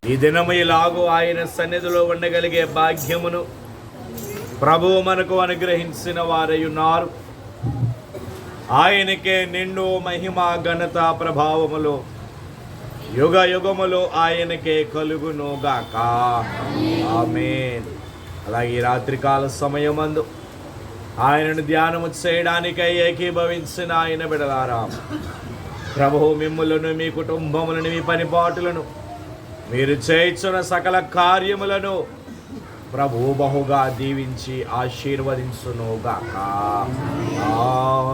ఈ దినము ఇలాగూ ఆయన సన్నిధిలో ఉండగలిగే భాగ్యమును ప్రభువు మనకు అనుగ్రహించిన వారై ఉన్నారు. ఆయనకే నిండు మహిమ ఘనత ప్రభావములు యుగ యుగములు ఆయనకే కలుగును గాక. ఆమేన్. అలాగే ఈ రాత్రికాల సమయమందు ఆయనను ధ్యానము చేయడానికై ఏకీభవించిన ఆయన బిడలారా, ప్రభువు మిమ్ములను, మీ కుటుంబములను, మీ పనిపాటులను, మీరు చేయించిన సకల కార్యములను ప్రభువు బహుగా దీవించి ఆశీర్వదించునుగాక.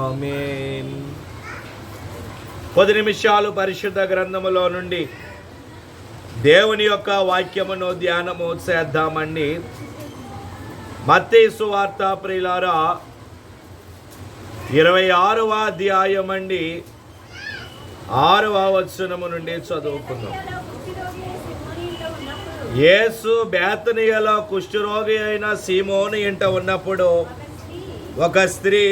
ఆమేన్. 10 నిమిషాలు పరిశుద్ధ గ్రంథములో నుండి దేవుని యొక్క వాక్యమును ధ్యానము చేద్దామండి. మత్తయి సువార్త ప్రియులారా 26వ అధ్యాయం అండి, 6వ వచనము నుండి చదువుకుందాం. యేసు బేతనియలో కుష్ఠరోగి అయిన సీమోను ఇంట ఉన్నప్పుడు ఒక స్త్రీ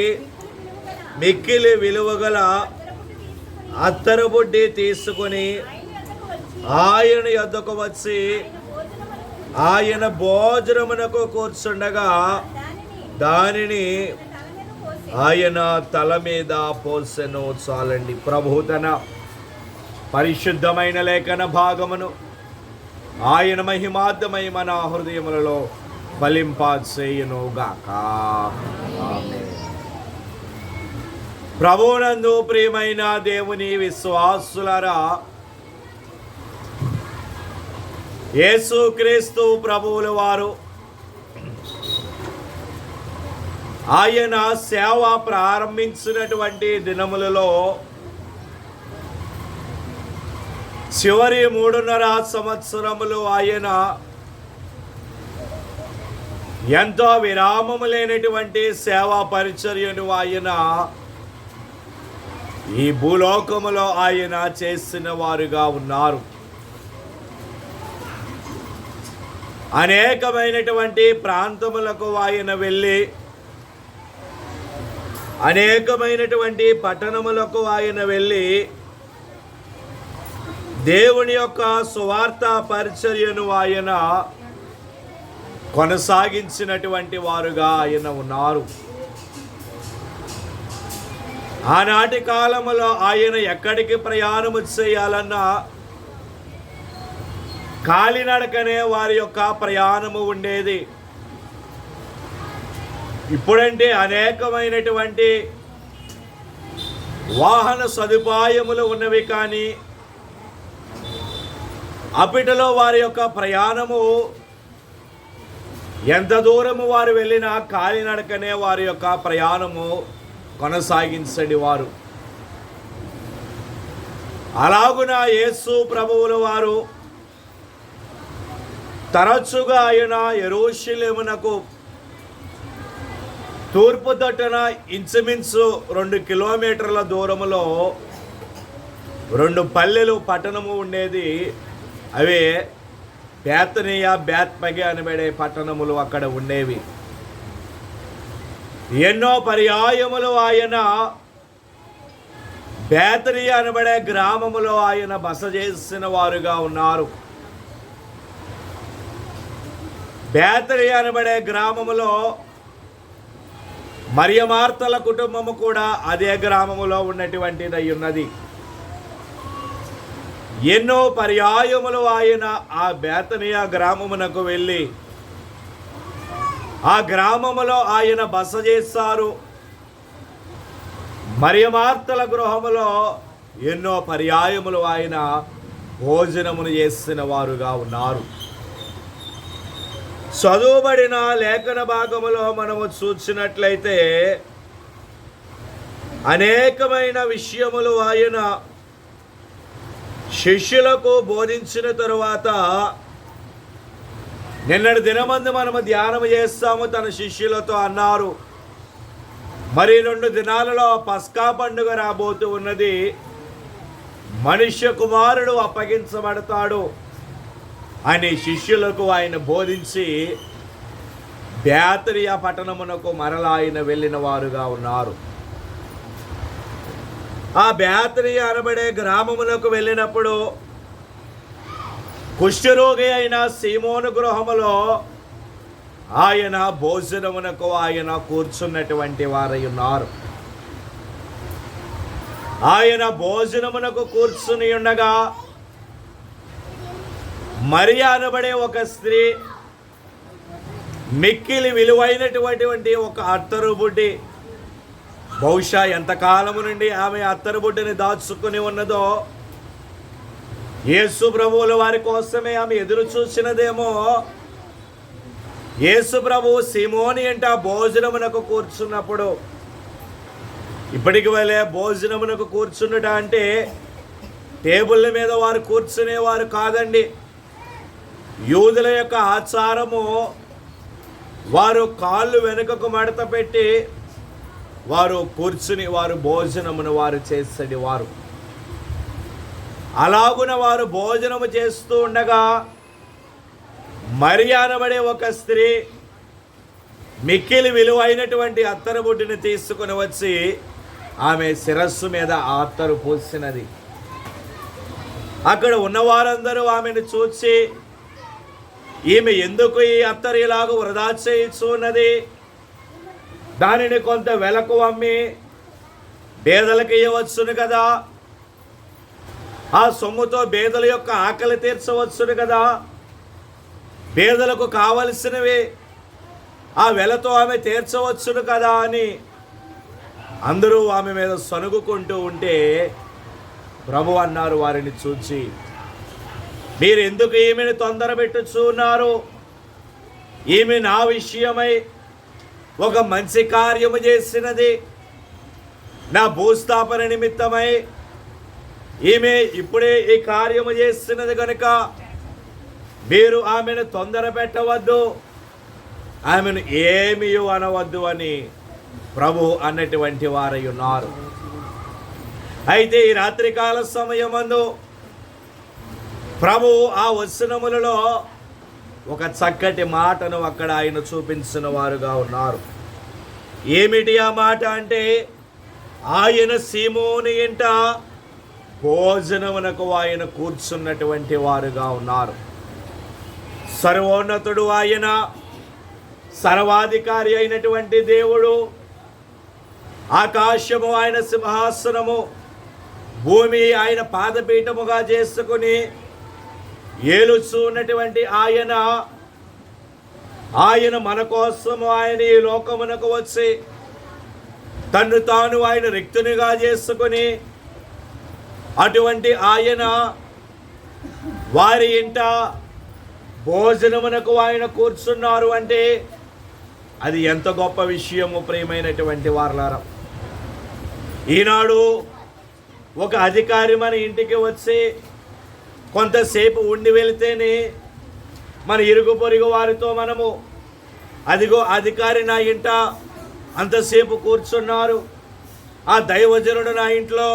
మిక్కిలి విలువగల అత్తరు బుడ్డి తీసుకుని ఆయన యొద్దకు వచ్చి ఆయన భోజనమునకు కూర్చుండగా దానిని ఆయన తల మీద పోసెను. చాలండి. ప్రభు తన పరిశుద్ధమైన లేఖన భాగమును ఆయన మహిమార్థమై మన హృదయములలో ఫలింపచేయునుగాక. ఆమేన్. ప్రభువునందు ప్రియమైన దేవుని విశ్వాసులారా, యేసుక్రీస్తు ప్రభువుల వారు ఆయన సేవ ప్రారంభించినటువంటి దినములలో చివరి 3.5 సంవత్సరములు ఆయన ఎంతో విరామము లేనటువంటి సేవా పరిచర్యను ఆయన ఈ భూలోకములో ఆయన చేసిన వారుగా ఉన్నారు. అనేకమైనటువంటి ప్రాంతములకు ఆయన వెళ్ళి అనేకమైనటువంటి పట్టణములకు ఆయన వెళ్ళి దేవుని యొక్క సువార్త పరిచర్యను ఆయన కొనసాగించినటువంటి వారుగా ఆయన ఉన్నారు. ఆనాటి కాలములో ఆయన ఎక్కడికి ప్రయాణము చేయాలన్నా కాలినడకనే వారి యొక్క ప్రయాణము ఉండేది. ఇప్పుడంటే అనేకమైనటువంటి వాహన సదుపాయములు ఉన్నవి, కానీ అప్పటిలో వారి యొక్క ప్రయాణము ఎంత దూరము వారు వెళ్ళినా కాలినడకనే వారి యొక్క ప్రయాణము కొనసాగించండి వారు. అలాగున యేసు ప్రభువుల వారు తరచుగా ఆయన యెరూషలేమునకు తూర్పు తట్టున ఇంచుమించు 2 కిలోమీటర్ల దూరములో 2 పల్లెలు పట్టణము ఉండేది. అవే బేతనియ, బేత్పగే అనబడే పట్టణములు అక్కడ ఉండేవి. ఎన్నో పర్యాయములు ఆయన బేతనియ అనబడే గ్రామములో ఆయన బస చేసిన వారుగా ఉన్నారు. బేతనియ అనబడే గ్రామములో మరియ మార్తల కుటుంబము కూడా అదే గ్రామములో ఉన్నటువంటిదై ఉన్నది. ఎన్నో పర్యాయములు ఆయన ఆ బేతనియ గ్రామమునకు వెళ్ళి ఆ గ్రామములో ఆయన బస చేస్తారు. మరియ మార్తల గృహములో ఎన్నో పర్యాయములు ఆయన భోజనమును చేసిన వారుగా ఉన్నారు. చదువుబడిన లేఖన భాగములో మనము చూసినట్లయితే అనేకమైన విషయములు ఆయన శిష్యులకు బోధించిన తరువాత నిన్నటి దినమందు మనము ధ్యానం చేస్తాము. తన శిష్యులతో అన్నారు, మరి 2 దినాలలో పస్కా పండుగ రాబోతూ ఉన్నది, మనుష్య కుమారుడు అప్పగించబడతాడు అని శిష్యులకు ఆయన బోధించి బేతనియ పట్టణమునకు మరలా ఆయన వెళ్ళిన వారుగా ఉన్నారు. ఆ బేతనియ అనబడే గ్రామమునకు వెళ్ళినప్పుడు కుష్ఠరోగి అయిన సీమోను గృహములో ఆయన భోజనమునకు ఆయన కూర్చున్నటువంటి వారై ఉన్నారు. ఆయన భోజనమునకు కూర్చుని ఉండగా మరియ అనబడే ఒక స్త్రీ మిక్కిలి విలువైనటువంటి ఒక అత్తరు బుడ్డి, బహుశా ఎంతకాలము నుండి ఆమె అత్తరు బుడ్డిని దాచుకుని ఉన్నదో, యేసు ప్రభువుల వారి కోసమే ఆమె ఎదురు చూసినదేమో. యేసు ప్రభువు సీమోని అంట భోజనమునకు కూర్చున్నప్పుడు, ఇప్పటికి వెళ్ళే భోజనమునకు కూర్చున్నట అంటే టేబుల్ల మీద వారు కూర్చునేవారు కాదండి. యూదుల యొక్క ఆచారము, వారు కాళ్ళు వెనుకకు మడత పెట్టి వారు కూర్చుని వారు భోజనమును వారు చేసేది వారు. అలాగున వారు భోజనము చేస్తూ ఉండగా మరియ అనబడే ఒక స్త్రీ మిక్కిలి విలువైనటువంటి అత్తరు బుడ్డిని తీసుకుని వచ్చి ఆమె శిరస్సు మీద ఆ అత్తరు పూసినది. అక్కడ ఉన్నవారందరూ ఆమెను చూసి, ఈమె ఎందుకు ఈ అత్తరు ఇలాగ వృధా చేయుచున్నది, దానిని కొంత వెలకు అమ్మి పేదలకు ఇవ్వవచ్చును కదా, ఆ సొమ్ముతో పేదల యొక్క ఆకలి తీర్చవచ్చును కదా, పేదలకు కావలసినవి ఆ వెలతో ఆమె తీర్చవచ్చును కదా అని అందరూ ఆమె మీద సనుగుకుంటూ ఉంటే ప్రభు అన్నారు వారిని చూచి, మీరు ఎందుకు ఈమెను తొందర పెట్టుచున్నారు? ఈమె నా విషయమై ఒక మంచి కార్యము చేసినది, నా భూస్థాపన నిమిత్తమై ఈమె ఇప్పుడే ఈ కార్యము చేస్తున్నది కనుక మీరు ఆమెను తొందర పెట్టవద్దు, ఆమెను ఏమీ అనవద్దు అని ప్రభు అన్నటువంటి వారై ఉన్నారు. అయితే ఈ రాత్రికాల సమయమందు ప్రభు ఆ వచనములలో ఒక చక్కటి మాటను అక్కడ ఆయన చూపించిన వారుగా ఉన్నారు. ఏమిటి ఆ మాట అంటే, ఆయన సీమోని ఇంట భోజనమునకు ఆయన కూర్చున్నటువంటి వారుగా ఉన్నారు. సర్వోన్నతుడు ఆయన, సర్వాధికారి అయినటువంటి దేవుడు, ఆకాశము ఆయన సింహాసనము, భూమి ఆయన పాదపీఠముగా చేసుకుని ఏలుచున్నటువంటి ఆయన మన కోసము ఆయన ఈ లోకమునకు వచ్చి తన్ను తాను ఆయన రిక్తునిగా చేసుకుని అటువంటి ఆయన వారి ఇంట భోజనమునకు ఆయన కూర్చున్నారు అంటే అది ఎంత గొప్ప విషయము ప్రియమైనటువంటి వారలారా. ఈనాడు ఒక అధికారి మన ఇంటికి వచ్చి కొంతసేపు ఉండి వెళితేనే మన ఇరుగు పొరుగు వారితో మనము, అదిగో అధికారి నా ఇంట అంతసేపు కూర్చున్నారు, ఆ దైవజనుడు నా ఇంట్లో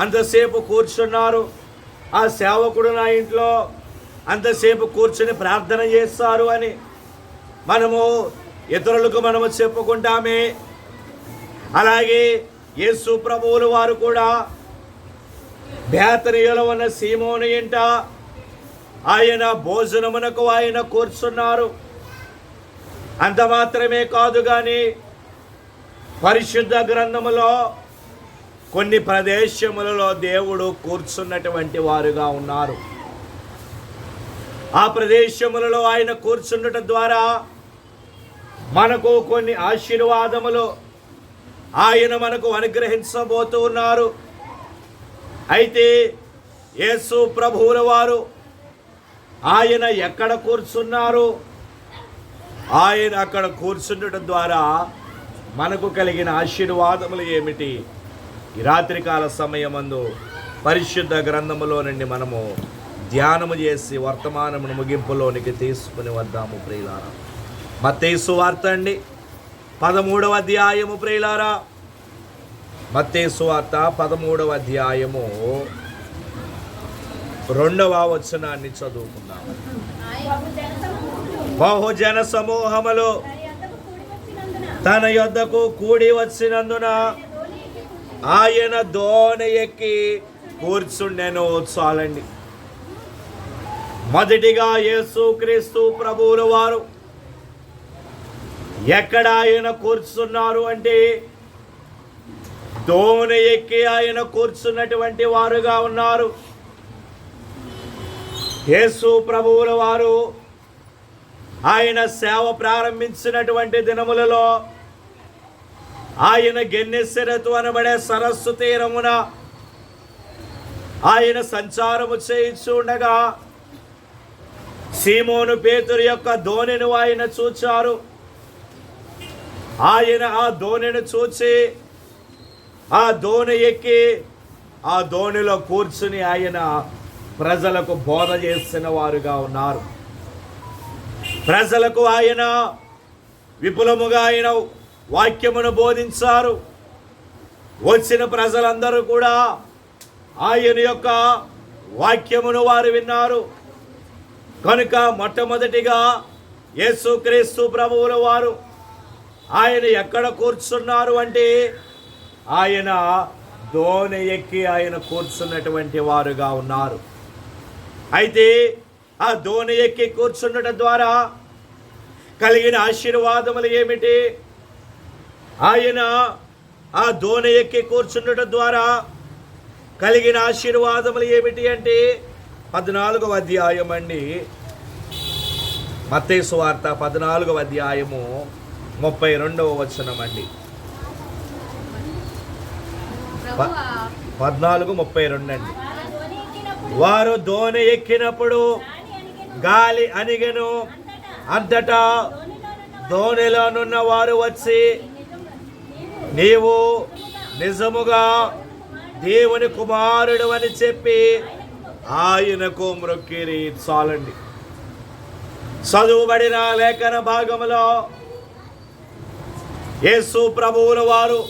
అంతసేపు కూర్చున్నారు, ఆ సేవకుడు నా ఇంట్లో అంతసేపు కూర్చుని ప్రార్థన చేస్తారు అని మనము ఇతరులకు మనము చెప్పుకుంటామే. అలాగే యేసు ప్రభువులు వారు కూడా బేతనియలో ఉన్న సీమోను ఇంట ఆయన భోజనమునకు ఆయన కూర్చున్నారు. అంత మాత్రమే కాదు కానీ పరిశుద్ధ గ్రంథములో కొన్ని ప్రదేశములలో దేవుడు కూర్చున్నటువంటి వారుగా ఉన్నారు. ఆ ప్రదేశములలో ఆయన కూర్చుండటం ద్వారా మనకు కొన్ని ఆశీర్వాదములు ఆయన మనకు అనుగ్రహించబోతూ ఉన్నారు. అయితే యేసు ప్రభువుల వారు ఆయన ఎక్కడ కూర్చున్నారు, ఆయన అక్కడ కూర్చుండటం ద్వారా మనకు కలిగిన ఆశీర్వాదములు ఏమిటి? ఈ రాత్రికాల సమయమందు పరిశుద్ధ గ్రంథములో నుండి మనము ధ్యానము చేసి వర్తమానమును ముగింపులోనికి తీసుకుని వద్దాము ప్రియులారా. మత్తయి సువార్త అండి 13వ అధ్యాయము ప్రియులారా. మత్తయి సువార్త 13వ అధ్యాయము 2వ వచనాన్ని చదువుకుందాము. బహుజన సమూహములు తన యొద్దకు కూడి వచ్చినందున ఆయన దోణి ఎక్కి కూర్చుండెను. చాలండి. మొదటిగా యేసుక్రీస్తు ప్రభువుల వారు ఎక్కడ ఆయన కూర్చున్నారు అంటే దోణి ఎక్కి ఆయన కూర్చున్నటువంటి వారుగా ఉన్నారు. యేసు ప్రభువుల వారు ఆయన సేవ ప్రారంభించినటువంటి దినములలో ఆయన గెన్నెసెరతు అనబడే సరస్సు తీరమున ఆయన సంచారము చేయించుండగా సీమోను పేతురు యొక్క దోణిని ఆయన చూచారు. ఆయన ఆ దోణిని చూచి ఆ దోణి ఎక్కి ఆ దోణిలో కూర్చుని ఆయన ప్రజలకు బోధ చేసిన వారుగా ఉన్నారు. ప్రజలకు ఆయన విపులముగా ఆయన వాక్యమును బోధించారు. వచ్చిన ప్రజలందరూ కూడా ఆయన యొక్క వాక్యమును వారు విన్నారు. కనుక మొట్టమొదటిగా యేసుక్రీస్తు ప్రభువుల వారు ఆయన ఎక్కడ కూర్చున్నారు అంటే ఆయన దోణి ఎక్కి ఆయన కూర్చున్నటువంటి వారుగా ఉన్నారు. అయితే ఆ దోణి ఎక్కి కూర్చున్నట ద్వారా కలిగిన ఆశీర్వాదములు ఏమిటి? ఆయన ఆ దోణి ఎక్కి కూర్చున్నట ద్వారా కలిగిన ఆశీర్వాదములు ఏమిటి అంటే 14వ అధ్యాయం అండి, మత్తయి సువార్త 14వ అధ్యాయము 32వ వచనం అండి. 14:32 అండి. వారు దోణి ఎక్కినప్పుడు గాలి అణిగెను. అంతటా దోణిలోనున్న వారు వచ్చి, నీవు నిజముగా దేవుని కుమారుడు అని చెప్పి ఆయనకు మ్రొక్కిరి. చాలండి. చదువుబడిన లేఖన భాగములో యేసు ప్రభువుల వారు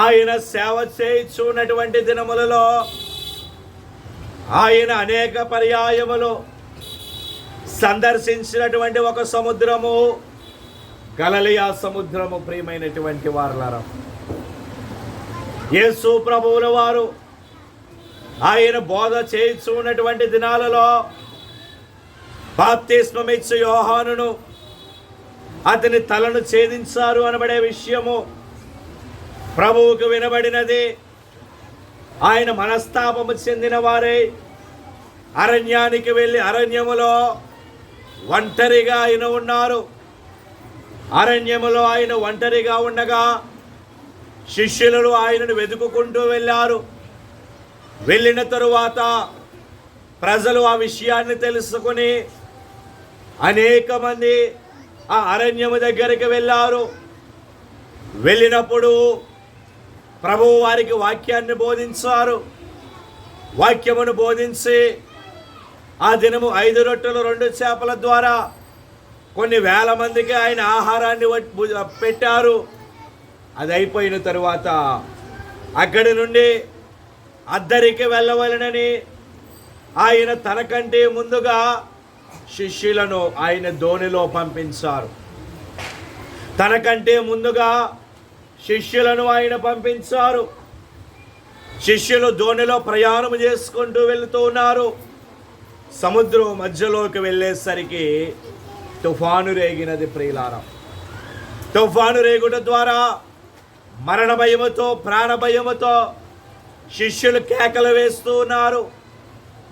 ఆయన సేవ చేయుచున్నటువంటి దినములలో ఆయన అనేక పర్యాయములు సందర్శించినటువంటి ఒక సముద్రము గలిలయ సముద్రము. ప్రియమైనటువంటి వారలారా, యేసు ప్రభువుల వారు ఆయన బోధ చేయుచున్నటువంటి దినాలలో బాప్తిస్మమిచ్చు యోహానును అతని తలను ఛేదించారు అనబడే విషయము ప్రభువుకు వినబడినది. ఆయన మనస్తాపము చెందిన వారే అరణ్యానికి వెళ్ళి అరణ్యములో ఒంటరిగా ఆయన ఉన్నారు. అరణ్యములో ఆయన ఒంటరిగా ఉండగా శిష్యులు ఆయనను వెతుకుకుంటూ వెళ్ళారు. వెళ్ళిన తరువాత ప్రజలు ఆ విషయాన్ని తెలుసుకుని అనేక మంది ఆ అరణ్యము దగ్గరికి వెళ్ళారు. వెళ్ళినప్పుడు ప్రభువు వారికి వాక్యాన్ని బోధించారు. వాక్యమును బోధించి ఆ దినము 5 రొట్టెలు 2 చేపల ద్వారా కొన్ని వేల మందికి ఆయన ఆహారాన్ని పెట్టారు. అది అయిపోయిన తరువాత అక్కడి నుండి అద్దరికి వెళ్ళవలనని ఆయన తనకంటే ముందుగా శిష్యులను ఆయన దోణిలో పంపించారు. తనకంటే ముందుగా శిష్యులను ఆయన పంపించారు. శిష్యులు దోణిలో ప్రయాణం చేసుకుంటూ వెళుతూ ఉన్నారు. సముద్రం మధ్యలోకి వెళ్ళేసరికి తుఫాను రేగినది. ప్రియులారా, తుఫాను రేగుట ద్వారా మరణ భయముతో ప్రాణ భయముతో శిష్యులు కేకలు వేస్తూ ఉన్నారు,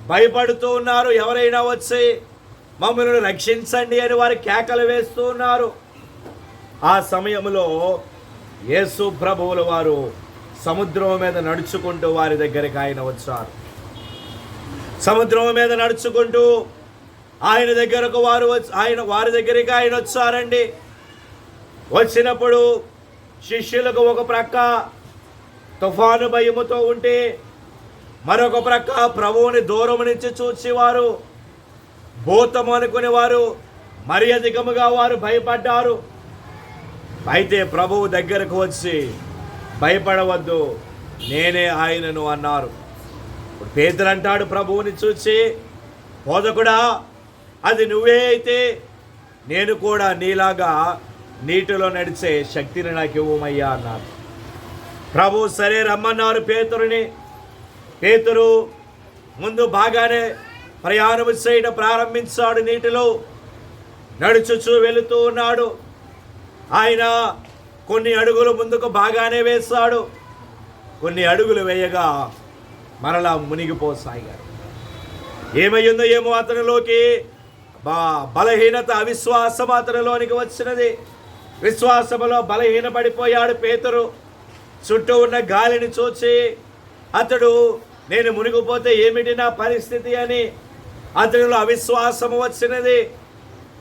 భయపడుతూ ఉన్నారు. ఎవరైనా వచ్చి మమ్మల్ని రక్షించండి అని వారు కేకలు వేస్తూ ఉన్నారు. ఆ సమయంలో యేసు ప్రభువుల వారు సముద్రం మీద నడుచుకుంటూ వారి దగ్గరికి ఆయన వచ్చారు. సముద్రం మీద నడుచుకుంటూ ఆయన దగ్గరకు వారి దగ్గరికి ఆయన వచ్చారండి. వచ్చినప్పుడు శిష్యులకు ఒక ప్రక్క తుఫాను భయముతో ఉంటే మరొక ప్రక్క ప్రభువుని దూరం నుంచి చూసేవారు భూతం అనుకునే వారు మరి అధికముగా వారు భయపడ్డారు. అయితే ప్రభువు దగ్గరకు వచ్చి, భయపడవద్దు, నేనే ఆయనను అన్నారు. ఇప్పుడు పేతురు అంటాడు ప్రభువుని చూసి, బోధకుడా, అది నువ్వే అయితే నేను కూడా నీలాగా నీటిలో నడిచే శక్తిని నాకు ఇవ్వమయ్యా అన్నారు. ప్రభు సరే రమ్మన్నారు పేతురుని. పేతురు ముందు బాగానే ప్రయాణము చేయడం ప్రారంభించాడు. నీటిలో నడుచుచూ వెళుతూ ఉన్నాడు. ఆయన కొన్ని అడుగులు ముందుకు బాగానే వేశాడు. కొన్ని అడుగులు వేయగా మరలా మునిగిపోసాగాడు. ఏమయ్యిందో ఏమో, అతనిలోకి బలహీనత, అవిశ్వాసం అతనిలోనికి వచ్చినది. విశ్వాసములో బలహీనపడిపోయాడు పేతురు. చుట్టూ ఉన్న గాలిని చూచి అతడు, నేను మునిగిపోతే ఏమిటి నా పరిస్థితి అని అతనిలో అవిశ్వాసము వచ్చినది.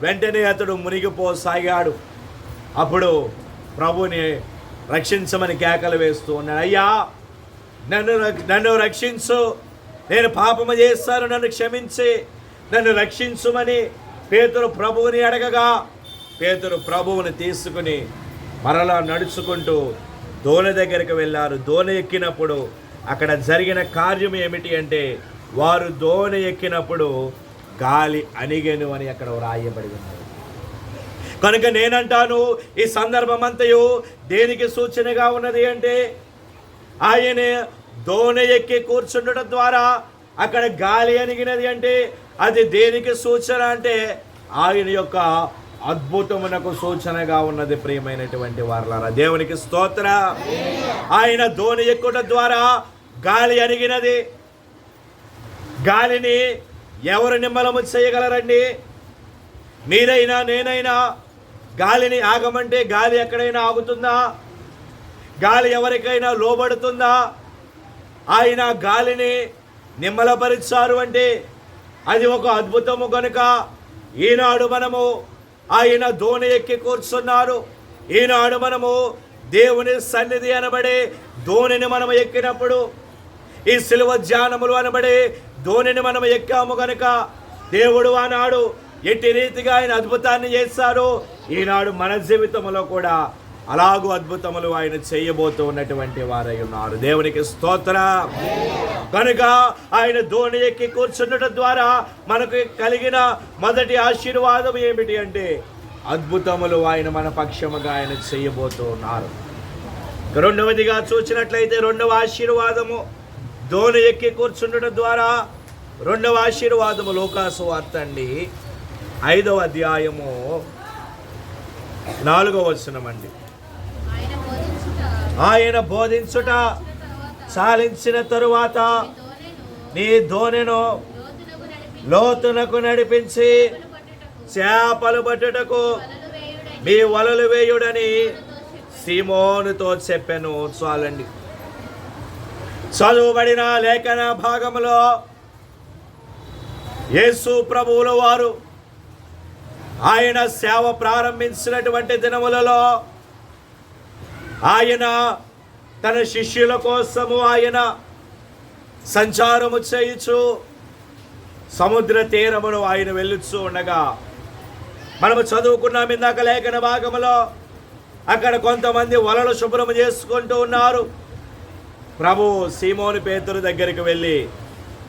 వెంటనే అతడు మునిగిపోసాగాడు. అప్పుడు ప్రభుని రక్షించమని కేకలు వేస్తూ ఉన్నాడు. అయ్యా, నన్ను రక్షించు, నేను పాపము చేస్తాను, నన్ను క్షమించి నన్ను రక్షించుమని పేతురు ప్రభువుని అడగగా, పేతురు ప్రభువుని తీసుకుని మరలా నడుచుకుంటూ దోణి దగ్గరికి వెళ్ళారు. దోణి ఎక్కినప్పుడు అక్కడ జరిగిన కార్యం ఏమిటి అంటే, వారు దోణి ఎక్కినప్పుడు గాలి అణిగెను అని అక్కడ రాయబడి ఉన్నది. కనుక నేనంటాను, ఈ సందర్భం అంతయు దేనికి సూచనగా ఉన్నది అంటే, ఆయన దోణి ఎక్కి కూర్చుండటం ద్వారా అక్కడ గాలి అణిగినది అంటే అది దేనికి సూచన అంటే ఆయన యొక్క అద్భుతమునకు సూచనగా ఉన్నది. ప్రియమైనటువంటి వారలారా, దేవునికి స్తోత్ర. ఆయన దోణి ఎక్కుట ద్వారా గాలి అణిగినది. గాలిని ఎవరు నిమ్మలము చేయగలరండి? మీరైనా నేనైనా గాలిని ఆగమంటే గాలి ఎక్కడైనా ఆగుతుందా? గాలి ఎవరికైనా లోబడుతుందా? ఆయన గాలిని నిమ్మలపరిచారు అంటే అది ఒక అద్భుతము. కనుక ఈనాడు మనము ఆయన దోణి ఎక్కి కూర్చున్నారు. ఈనాడు మనము దేవుని సన్నిధి అనబడే దోణిని మనము ఎక్కినప్పుడు, ఈ సిలువ ధ్యానములు అనబడే దోణిని మనము ఎక్కాము కనుక దేవుడు ఆనాడు ఎట్టి రీతిగా ఆయన అద్భుతాన్ని చేశారు, ఈనాడు మన జీవితంలో కూడా అలాగూ అద్భుతములు ఆయన చేయబోతూ ఉన్నటువంటి వారై ఉన్నారు. దేవునికి స్తోత్ర. కనుక ఆయన దోణి ఎక్కి కూర్చుండటం ద్వారా మనకు కలిగిన మొదటి ఆశీర్వాదం ఏమిటి అంటే, అద్భుతములు ఆయన మన పక్షముగా ఆయన చేయబోతూ ఉన్నారు. రెండవదిగా చూసినట్లయితే, రెండవ ఆశీర్వాదము దోణి ఎక్కి కూర్చుండటం ద్వారా రెండవ ఆశీర్వాదము లూకాసు వార్త అండి 5వ అధ్యాయము 4వ వచనం అండి. ఆయన బోధించుట చాలించిన తరువాత నీ దోణిను లోతునకు నడిపించి చేపలు పట్టుటకు మీ వలలు వేయుడని సీమోనుతో చెప్పాను. చాలండి. చదువుబడిన లేఖన భాగంలో యేసు ప్రభువుల వారు ఆయన సేవ ప్రారంభించినటువంటి దినములలో ఆయన తన శిష్యుల కోసము ఆయన సంచారము చేయుచు సముద్ర తీరమును ఆయన వెళ్ళుచూ ఉండగా, మనము చదువుకున్నాం ఇందాక లేఖన భాగంలో, అక్కడ కొంతమంది వలలు శుభ్రము చేసుకుంటూ ఉన్నారు. ప్రభు సీమోను పేతురు దగ్గరికి వెళ్ళి,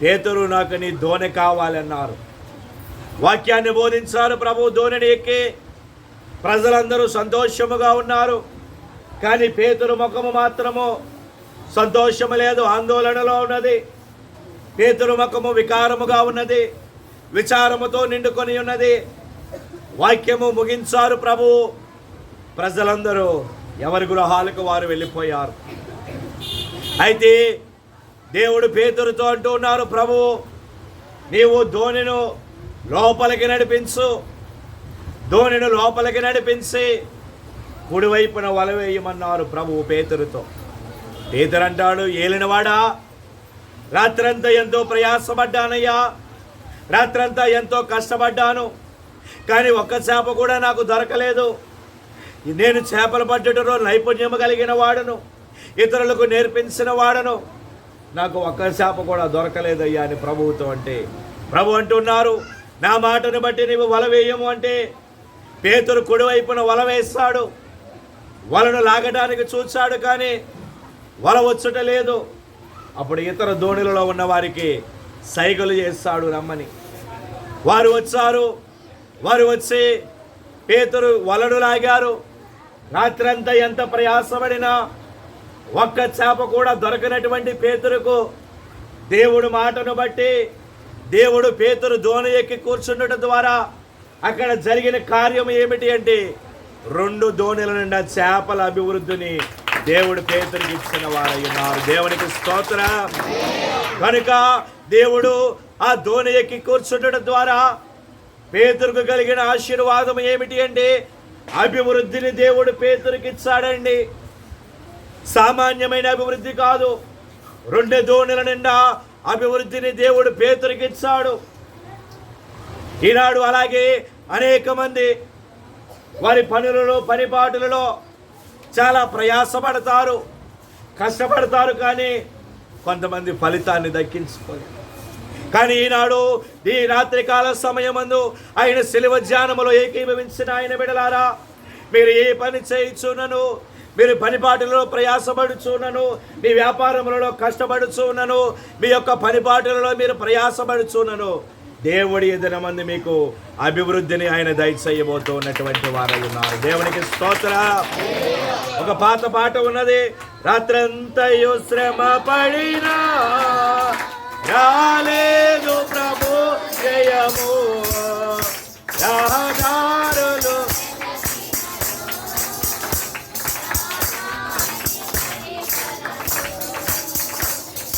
పేతురు, నాకు నీ దోణి కావాలన్నారు. వాక్యాన్ని బోధించారు. ప్రభు దోణిని ఎక్కి ప్రజలందరూ సంతోషముగా ఉన్నారు. కానీ పేతురు ముఖము మాత్రము సంతోషము లేదు, ఆందోళనలో ఉన్నది. పేతురు ముఖము వికారముగా ఉన్నది, విచారముతో నిండుకొని ఉన్నది. వాక్యము ముగించారు ప్రభు. ప్రజలందరూ ఎవరి గృహాలకు వారు వెళ్ళిపోయారు. అయితే దేవుడు పేతురుతో అంటూ ఉన్నారు, ప్రభు నీవు దోణిను లోపలికి నడిపించు, దోణిను లోపలికి నడిపించి కుడివైపున వల వేయమన్నారు ప్రభు పేతురుతో. పేతురు అంటాడు, ఏలినవాడా, రాత్రంతా ఎంతో ప్రయాసపడ్డానయ్యా, రాత్రంతా ఎంతో కష్టపడ్డాను, కానీ ఒక్క చేప కూడా నాకు దొరకలేదు. నేను చేపలు పట్టడంలో నైపుణ్యం కలిగిన వాడను, ఇతరులకు నేర్పించిన వాడను, నాకు ఒక్క చేప కూడా దొరకలేదయ్యా అని ప్రభువుతో అంటే, ప్రభు అంటున్నారు, నా మాటను బట్టి నీవు వల వేయము అంటే పేతురు కుడివైపున వల వేస్తాడు. వలను లాగడానికి చూశాడు, కానీ వల వచ్చుట లేదు. అప్పుడు ఇతర దోణిలలో ఉన్న వారికి సైగలు చేస్తాడు రమ్మని. వారు వచ్చారు. వారు వచ్చి పేతురు వలను లాగారు. రాత్రంతా ఎంత ప్రయాసపడినా ఒక్క చేప కూడా దొరకనటువంటి పేతురుకు దేవుడు మాటను బట్టి దేవుడు పేతురు దోణి ఎక్కి కూర్చుండటం ద్వారా అక్కడ జరిగిన కార్యం ఏమిటి అంటే 2 దోణిల నిండా చేపల అభివృద్ధిని దేవుడు పేతురుకి ఇచ్చిన వారై ఉన్నారు. దేవునికి స్తోత్రం. కనుక దేవుడు ఆ దోణి ఎక్కి కూర్చుండటం ద్వారా పేతురుకు కలిగిన ఆశీర్వాదం ఏమిటి అంటే అభివృద్ధిని దేవుడు పేతురుకి ఇచ్చాడండి. సామాన్యమైన అభివృద్ధి కాదు, 2 దోణిల నిండా అభివృద్ధిని దేవుడు పేతురుకి ఇచ్చాడు. ఈనాడు అలాగే అనేక మంది వారి పనులలో పనిపాటులలో చాలా ప్రయాసపడతారు, కష్టపడతారు, కానీ కొంతమంది ఫలితాన్ని దక్కించుకోలేరు. కానీ ఈనాడు ఈ రాత్రికాల సమయమందు ఆయన శిలువ ధ్యానములో ఏకీభవించిన ఆయన బిడ్డలారా, మీరు ఏ పని చేయుచున్నను, మీరు పనిపాటులలో ప్రయాసపడుచున్నను, మీ వ్యాపారములలో కష్టపడుచున్నను, మీ యొక్క పనిపాటులలో మీరు ప్రయాసపడుచున్నను, దేవుడి ఎదురమంది మీకు అభివృద్ధిని ఆయన దయచేయబోతున్నటువంటి వారై ఉన్నారు. దేవునికి స్తోత్రం. ఒక పాత పాట ఉన్నది, రాత్రంతయు శ్రమ పడినా రాలేదు ప్రభు జయము, రహదారులు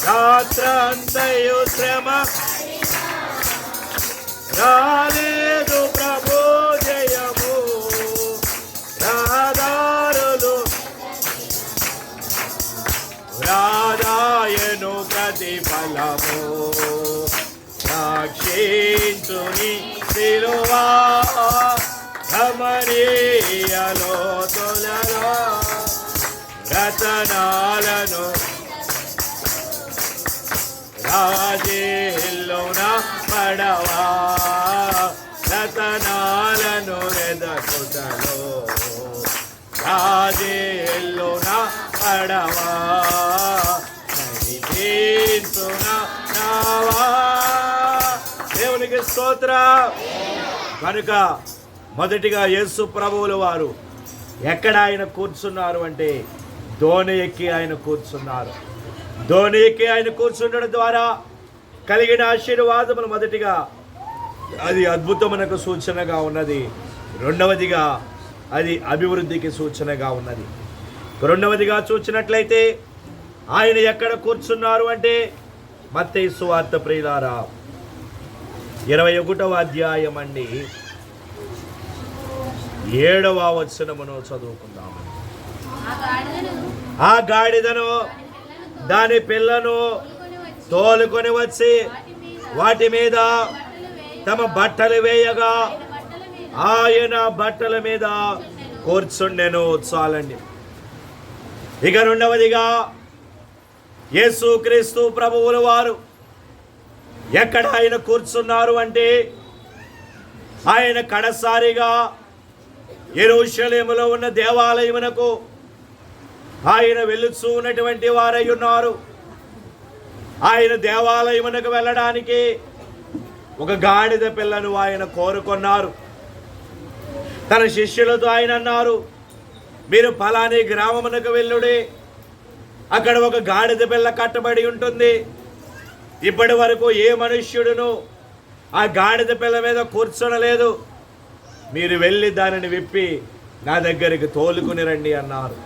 రాత్రంతయు శ్రమ రాలేదు ప్రభు జయము, రహదారులు రాదాయను ప్రతిఫలము, సాక్షించుని శిలువా రమణీయలో తొలలో రతనాలను రాజేల్లోన పడవా, రతనాలను వెదకుటలో రాజేల్లోన పడవా, దేవునికి స్తోత్రం. కనుక మొదటిగా యేసు ప్రభువుల వారు ఎక్కడ ఆయన కూర్చున్నారు అంటే దోణి ఎక్కి ఆయన కూర్చున్నారు. దోణి ఎక్కి ఆయన కూర్చుండడం ద్వారా కలిగిన ఆశీర్వాదములు మొదటిగా అది అద్భుతమునకు సూచనగా ఉన్నది. రెండవదిగా అది అభివృద్ధికి సూచనగా ఉన్నది. రెండవదిగా చూసినట్లయితే ఆయన ఎక్కడ కూర్చున్నారు అంటే మత్తయి సువార్త ప్రియులారా 21వ అధ్యాయం అండి 7వ వచనమును చదువుకుందాము. ఆ గాడిదను దాని పిల్లను తోలుకొని వచ్చి వాటి మీద తమ బట్టలు వేయగా ఆయన బట్టల మీద కూర్చుండెను. చాలండి. ఇక రెండవదిగా యేసుక్రీస్తు ప్రభువుల వారు ఎక్కడ ఆయన కూర్చున్నారు అంటే ఆయన కడసారిగా యెరూషలేములో ఉన్న దేవాలయమునకు ఆయన వెలుచూ ఉన్నటువంటి వారై ఉన్నారు. ఆయన దేవాలయమునకు వెళ్ళడానికి ఒక గాడిద పిల్లను ఆయన కోరుకున్నారు. తన శిష్యులతో ఆయన అన్నారు, మీరు ఫలాని గ్రామమునకు వెళ్ళుడి, అక్కడ ఒక గాడిద పిల్ల కట్టబడి ఉంటుంది. ఇప్పటి వరకు ఏ మనుష్యుడును ఆ గాడిద పిల్ల మీద కూర్చొనలేదు. మీరు వెళ్ళి దానిని విప్పి నా దగ్గరికి తోలుకుని రండి అన్నారు.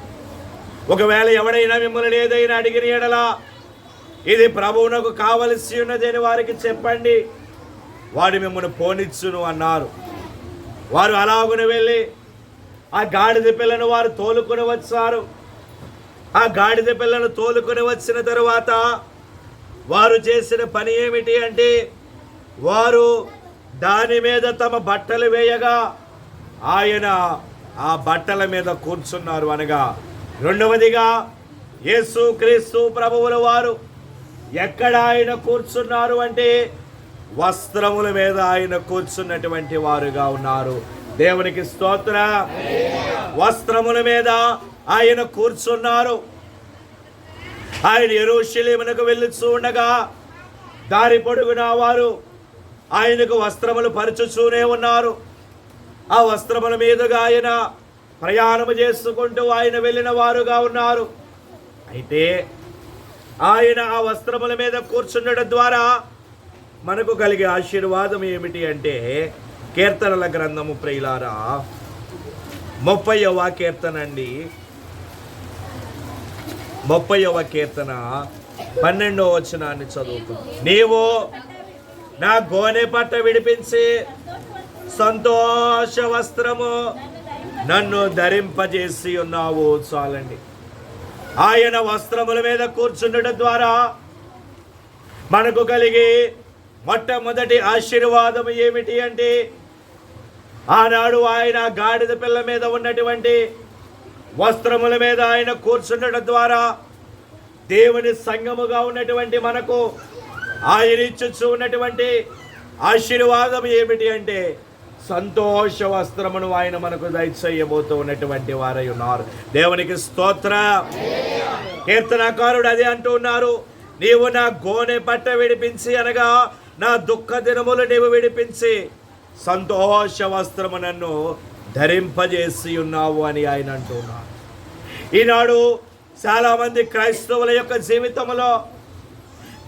ఒకవేళ ఎవడైనా మిమ్మల్ని ఏదైనా అడిగిన ఎడలా ఇది ప్రభువునకు కావలసి ఉన్నదని వారికి చెప్పండి, వాడు మిమ్మల్ని పోనిచ్చును అన్నారు. వారు అలాగున వెళ్ళి ఆ గాడిద పిల్లను వారు తోలుకొని వచ్చారు. ఆ గాడిద పిల్లను తోలుకొని వచ్చిన తరువాత వారు చేసిన పని ఏమిటి అంటే వారు దాని మీద తమ బట్టలు వేయగా ఆయన ఆ బట్టల మీద కూర్చున్నారు. అనగా రెండవదిగా యేసుక్రీస్తు ప్రభువుల వారు ఎక్కడ ఆయన కూర్చున్నారు అంటే వస్త్రముల మీద ఆయన కూర్చున్నటువంటి వారుగా ఉన్నారు. దేవునికి స్తోత్రం. వస్త్రముల మీద ఆయన కూర్చున్నారు. ఆయన యెరూషలేమునకు వెళ్ళుచూ ఉండగా దారి పొడుగునా వారు ఆయనకు వస్త్రములు పరచుచూనే ఉన్నారు. ఆ వస్త్రముల మీదుగా ఆయన ప్రయాణము చేసుకుంటూ ఆయన వెళ్ళిన వారుగా ఉన్నారు. అయితే ఆయన ఆ వస్త్రముల మీద కూర్చుండడం ద్వారా మనకు కలిగే ఆశీర్వాదం ఏమిటి అంటే కీర్తనల గ్రంథము ప్రియులారా 30వ కీర్తన అండి. 30వ కీర్తన 12వ వచనాన్ని చదువుకుందాం. నీవు నా గోనె పట్ట విడిపించి సంతోష వస్త్రము నన్ను ధరింపజేసి ఉన్నావు. చాలండి. ఆయన వస్త్రముల మీద కూర్చుండటం ద్వారా మనకు కలిగే మొట్టమొదటి ఆశీర్వాదం ఏమిటి అంటే ఆనాడు ఆయన గాడిద పిల్ల మీద ఉన్నటువంటి వస్త్రముల మీద ఆయన కూర్చుండటం ద్వారా దేవుని సంఘముగా ఉన్నటువంటి మనకు ఆయన ఇచ్చు ఉన్నటువంటి ఆశీర్వాదం ఏమిటి అంటే సంతోష వస్త్రమును ఆయన మనకు దయచేయబోతూ ఉన్నటువంటి వారై ఉన్నారు. దేవునికి స్తోత్ర. కీర్తనకారుడు అదే అంటూ ఉన్నారు, నీవు నా గోనె పట్ట విడిపించి అనగా నా దుఃఖ దినములు నీవు విడిపించి సంతోష వస్త్రము నన్ను ధరింపజేసి ఉన్నావు అని ఆయన అంటున్నారు. ఈనాడు చాలామంది క్రైస్తవుల యొక్క జీవితంలో,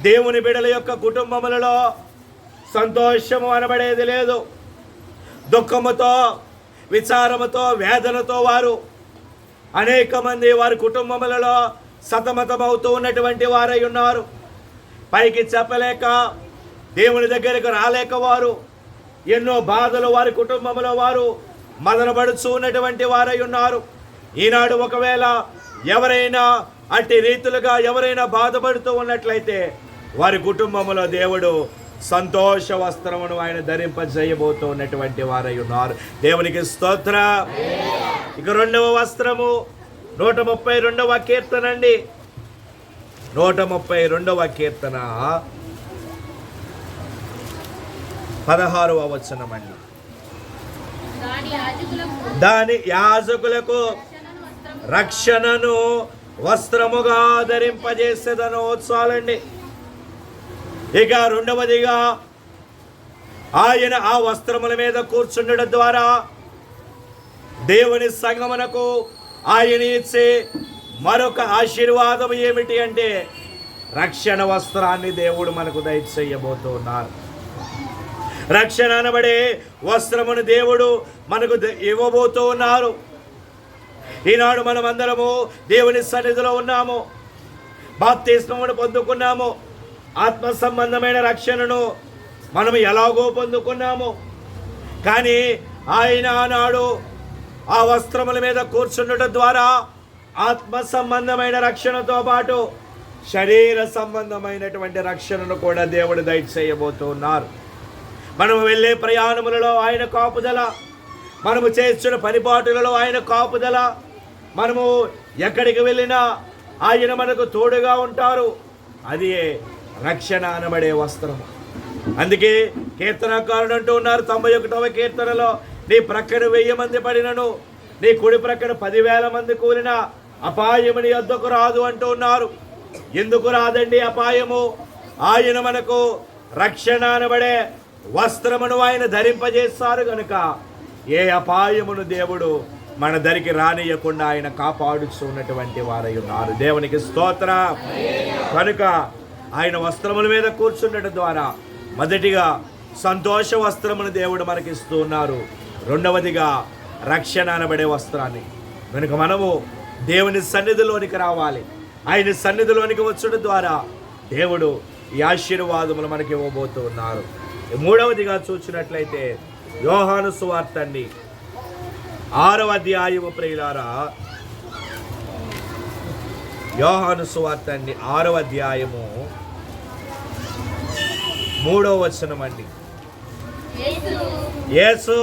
దేవుని బిడ్డల యొక్క కుటుంబములలో సంతోషము అనబడేది లేదు. దుఃఖముతో, విచారముతో, వేదనతో వారు అనేక మంది వారి కుటుంబములలో సతమతమవుతూ ఉన్నటువంటి వారై ఉన్నారు. పైకి చెప్పలేక, దేవుని దగ్గరకు రాలేక వారు ఎన్నో బాధలు వారి కుటుంబంలో వారు మదనపడుచూ ఉన్నటువంటి వారై ఉన్నారు. ఈనాడు ఒకవేళ ఎవరైనా అట్టి రీతులుగా ఎవరైనా బాధపడుతూ ఉన్నట్లయితే వారి కుటుంబంలో దేవుడు సంతోష వస్త్రమును ఆయన ధరింపజేయబోతూ ఉన్నటువంటి వారై ఉన్నారు. దేవునికి స్తోత్ర. ఇక 2వ వస్త్రము 132వ కీర్తన అండి. 132వ కీర్తన 16వ వచనం అండి. దాని యాజకులకు రక్షణను వస్త్రముగా ధరింపజేసేదను. చాలండి. ఇక 2వదిగా ఆయన ఆ వస్త్రముల మీద కూర్చుండడం ద్వారా దేవుని సంగమునకు ఆయన ఇచ్చే మరొక ఆశీర్వాదం ఏమిటి అంటే రక్షణ వస్త్రాన్ని దేవుడు మనకు దయచేయబోతున్నారు. రక్షణ అనబడే వస్త్రమును దేవుడు మనకు ఇవ్వబోతూ ఉన్నారు. ఈనాడు మనమందరము దేవుని సన్నిధిలో ఉన్నాము, బాప్తిస్మమును పొందుకున్నాము, ఆత్మ సంబంధమైన రక్షణను మనం ఎలాగో పొందుకున్నాము. కానీ ఆయన ఆనాడు ఆ వస్త్రముల మీద కూర్చుండటం ద్వారా ఆత్మ సంబంధమైన రక్షణతో పాటు శరీర సంబంధమైనటువంటి రక్షణను కూడా దేవుడు దయచేయబోతూ ఉన్నారు. మనము వెళ్ళే ప్రయాణములలో ఆయన కాపుదల, మనము చేస్తున్న పరిపాటులలో ఆయన కాపుదల, మనము ఎక్కడికి వెళ్ళినా ఆయన మనకు తోడుగా ఉంటారు. అది రక్షణ అనబడే వస్త్రము. అందుకే కీర్తనకారుడు అంటూ ఉన్నారు 91వ కీర్తనలో, నీ ప్రక్కన 1000 మంది పడినను, నీ కుడి ప్రక్కన 10,000 మంది కూలిన అపాయము నీ వద్దకు రాదు అంటూ ఉన్నారు. ఎందుకు రాదండి అపాయము? ఆయన మనకు రక్షణ అనబడే వస్త్రమును ఆయన ధరింపజేస్తారు కనుక ఏ అపాయమును దేవుడు మన దరికి రానియకుండా ఆయన కాపాడుచున్నటువంటి వారై ఉన్నారు. దేవునికి స్తోత్ర. కనుక ఆయన వస్త్రముల మీద కూర్చుండటం ద్వారా మొదటిగా సంతోష వస్త్రమును దేవుడు మనకిస్తూ ఉన్నారు. 2వదిగా రక్షణ అనబడే వస్త్రాన్ని. కనుక మనము దేవుని సన్నిధిలోనికి రావాలి. ఆయన సన్నిధిలోనికి వచ్చడం ద్వారా దేవుడు ఈ ఆశీర్వాదములు మనకి ఇవ్వబోతూ ఉన్నారు. 3వదిగా చూసినట్లయితే యోహాను సువార్త అండి 6వ అధ్యాయము ప్రియులారా, యోహాను సువార్త అండి 6వ అధ్యాయము 3వ వచనం అండి. యేసు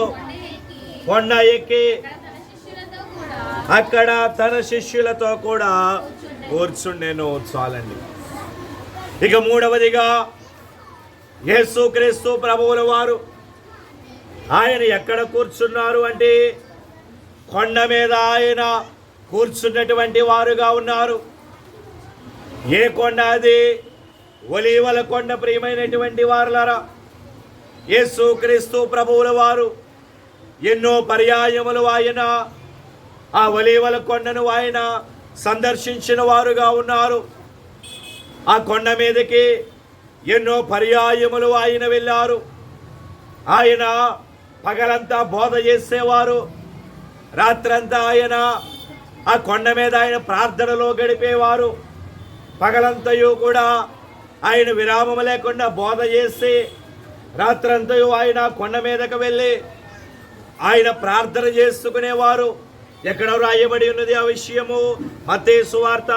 కొండ ఎక్కి అక్కడ తన శిష్యులతో కూడా కూర్చుండెను. చాలండి. ఇక 3వదిగా యేసుక్రీస్తు ప్రభువుల వారు ఆయన ఎక్కడ కూర్చున్నారు అంటే కొండ మీద ఆయన కూర్చున్నటువంటి వారుగా ఉన్నారు. ఏ కొండ అది? ఒలీవల కొండ. ప్రియమైనటువంటి వారులారా, యేసుక్రీస్తు ప్రభువుల వారు ఎన్నో పర్యాయములు ఆయన ఆ ఒలీవల కొండను ఆయన సందర్శించిన వారుగా ఉన్నారు. ఆ కొండ మీదకి ఎన్నో పర్యాయములు ఆయన వెళ్ళారు. ఆయన పగలంతా బోధ చేసేవారు. రాత్రంతా ఆయన ఆ కొండ మీద ఆయన ప్రార్థనలో గడిపేవారు. పగలంతయు కూడా ఆయన విరామం లేకుండా బోధ చేసి రాత్రంతయు ఆయన కొండ మీదకు వెళ్ళి ఆయన ప్రార్థన చేసుకునేవారు. ఎక్కడ రాయబడి ఉన్నది ఆ విషయము? మత్తయి సువార్త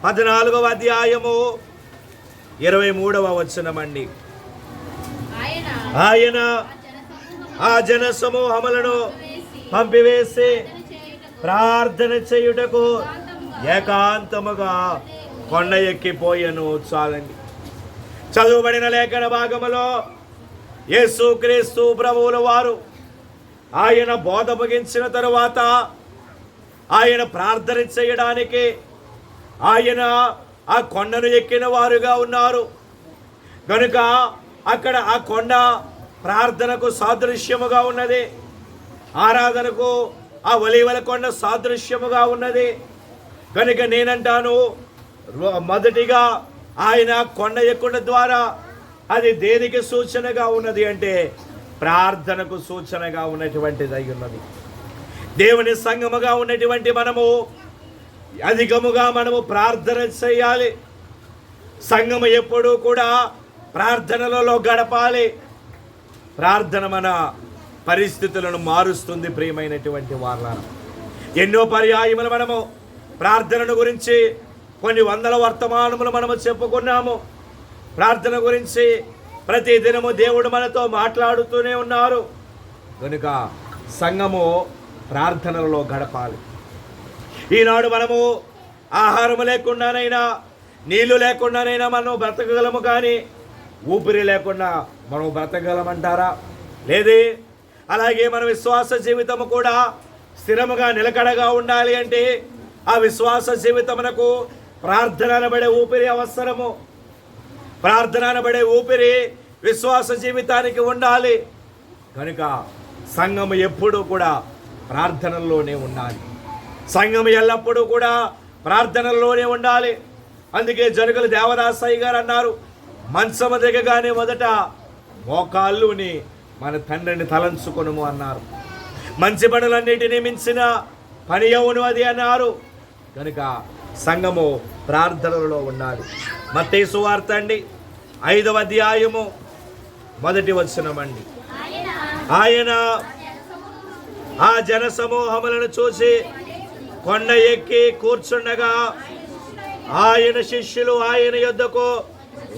14వ అధ్యాయము 23వ వచనమండి. ఆయన ఆ జన సమూహములను పంపివేసి ప్రార్థన చేయుటకు ఏకాంతముగా కొండ ఎక్కిపోయెను. చాలండి. చదువుబడిన లేఖన భాగములో యేసుక్రీస్తు ప్రభువుల వారు ఆయన బోధ ముగించిన తరువాత ఆయన ప్రార్థన చేయడానికి ఆయన ఆ కొండను ఎక్కిన వారుగా ఉన్నారు కనుక అక్కడ ఆ కొండ ప్రార్థనకు సాదృశ్యముగా ఉన్నది. ఆరాధనకు ఆ ఒలీవల కొండ సాదృశ్యముగా ఉన్నది. కనుక నేనంటాను, మొదటిగా ఆయన కొండ ఎక్కుట ద్వారా అది దేనికి సూచనగా ఉన్నది అంటే ప్రార్థనకు సూచనగా ఉన్నటువంటిది అయి ఉన్నది. దేవుని సంఘముగా ఉన్నటువంటి మనము అధికముగా మనము ప్రార్థన చేయాలి. సంఘము ఎప్పుడూ కూడా ప్రార్థనలలో గడపాలి. ప్రార్థన మన పరిస్థితులను మారుస్తుంది. ప్రియమైనటువంటి వారలారా, ఎన్నో పర్యాయములు మనము ప్రార్థనను గురించి కొన్ని వందల వర్తమానములు మనము చెప్పుకున్నాము. ప్రార్థన గురించి ప్రతి దినము దేవుడు మనతో మాట్లాడుతూనే ఉన్నారు. కనుక సంఘము ప్రార్థనలలో గడపాలి. ఈనాడు మనము ఆహారము లేకుండానైనా నీళ్లు లేకుండానైనా మనం బ్రతకగలము, కానీ ఊపిరి లేకుండా మనం బ్రతకగలమంటారా? లేదే. అలాగే మన విశ్వాస జీవితము కూడా స్థిరముగా నిలకడగా ఉండాలి అంటే ఆ విశ్వాస జీవితమునకు ప్రార్థన అనబడే ఊపిరి అవసరము. ప్రార్థన అనబడే ఊపిరి విశ్వాస జీవితానికి ఉండాలి. కనుక సంఘము ఎప్పుడూ కూడా ప్రార్థనల్లోనే ఉండాలి. సంఘం ఎల్లప్పుడూ కూడా ప్రార్థనల్లోనే ఉండాలి. అందుకే జరుగుల దేవదాసయ్య గారు అన్నారు, మంచము దిగగానే మొదట మోకాళ్ళుని మన తండ్రిని తలంచుకొనుము అన్నారు. మంచి పనులన్నిటినీ మించిన పని అవును అది అన్నారు. కనుక సంఘము ప్రార్థనలో ఉండాలి. మత్తయి సువార్త అండి 5వ అధ్యాయము 1వ వచనమండి. ఆయన ఆ జన సమూహములను చూసి కొండ ఎక్కి కూర్చుండగా ఆయన శిష్యులు ఆయన యొద్దకు